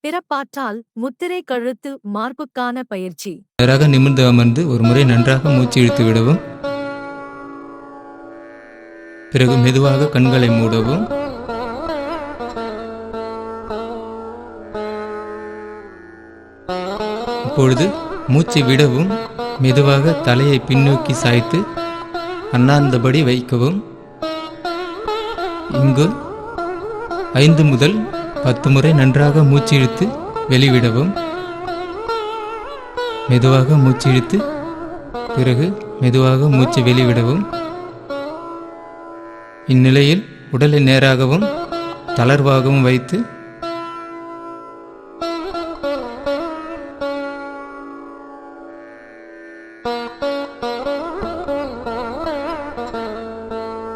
பிறப்பாற்றால் முத்திரை கழுத்து மார்புக்கான பயிற்சி. நேராக நிமிர்ந்து அமர்ந்து ஒரு முறை நன்றாக மூச்சு இழுத்து விடவும். பிறகு மெதுவாக கண்களை மூடவும். இப்பொழுது மூச்சை விடவும் மெதுவாக தலையை பின்னோக்கி சாய்த்து அண்ணாந்தபடி வைக்கவும். இங்கு 5 முதல் 10 முறை நன்றாக மூச்சு இழுத்து வெளிவிடவும். மெதுவாக மூச்சு இழுத்து பிறகு மெதுவாக மூச்சு வெளிவிடவும். இந்நிலையில் உடலை நேராகவும் தளர்வாகவும் வைத்து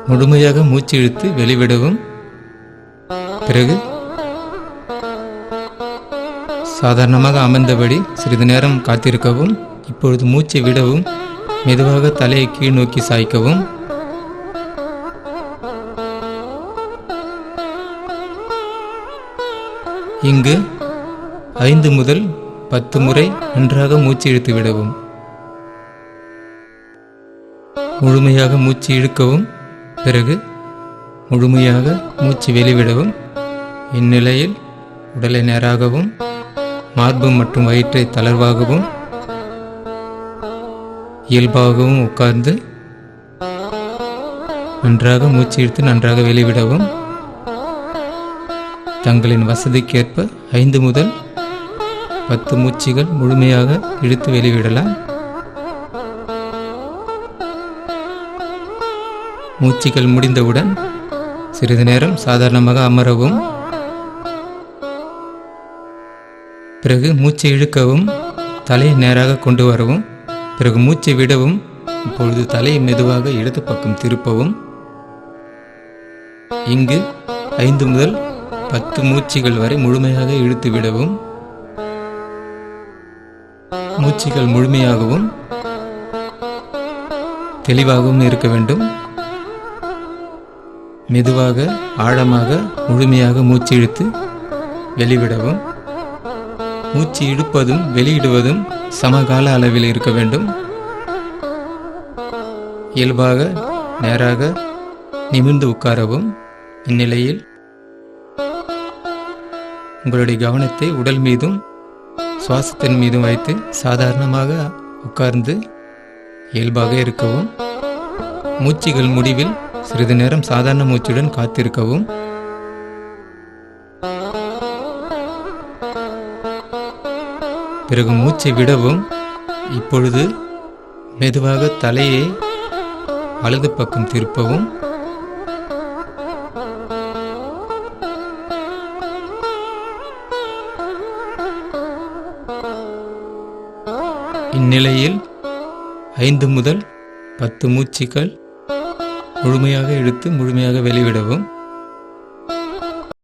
முழுமையாக மூச்சு இழுத்து வெளிவிடவும். பிறகு சாதாரணமாக அமர்ந்தபடி சிறிது நேரம் காத்திருக்கவும். இப்பொழுது மூச்சை விடவும் மெதுவாக தலையை கீழ் நோக்கி சாய்க்கவும். இங்கு 5 முதல் 10 முறை நன்றாக மூச்சு இழுத்து விடவும். முழுமையாக மூச்சு இழுக்கவும். பிறகு முழுமையாக மூச்சு வெளிவிடவும். இந்நிலையில் உடலை நேராகவும் மார்பு மற்றும் வயிற்றை தளர்வாகவும் இயல்பாகவும் உட்கார்ந்து நன்றாக மூச்சு இழுத்து நன்றாக வெளிவிடவும். தங்களின் வசதிக்கேற்ப 5 முதல் 10 மூச்சுகள் முழுமையாக இழுத்து வெளிவிடலாம். மூச்சுகள் முடிந்தவுடன் சிறிது நேரம் சாதாரணமாக அமரவும். பிறகு மூச்சை இழுக்கவும், தலையை நேராக கொண்டு வரவும். பிறகு மூச்சை விடவும். இப்பொழுது தலையை மெதுவாக இடது பக்கம் திருப்பவும். இங்கு 5 முதல் 10 மூச்சுகள் வரை முழுமையாக இழுத்து விடவும். மூச்சுகள் முழுமையாகவும் தெளிவாகவும் இருக்க வேண்டும். மெதுவாக ஆழமாக முழுமையாக மூச்சு இழுத்து வெளிவிடவும். மூச்சு இழுப்பதும் வெளியிடுவதும் சமகால அளவில் இருக்க வேண்டும். இயல்பாக நேராக நிமிர்ந்து உட்காரவும். இந்நிலையில் உங்களுடைய கவனத்தை உடல் மீதும் சுவாசத்தின் மீதும் வைத்து சாதாரணமாக உட்கார்ந்து இயல்பாக இருக்கவும். மூச்சுகள் முடிவில் சிறிது நேரம் சாதாரண மூச்சுடன் காத்திருக்கவும். பிறகு மூச்சை விடவும். இப்பொழுது மெதுவாக தலையை வலது பக்கம் திருப்பவும். இந்நிலையில் 5 முதல் 10 மூச்சுகள் முழுமையாக இழுத்து முழுமையாக வெளிவிடவும்.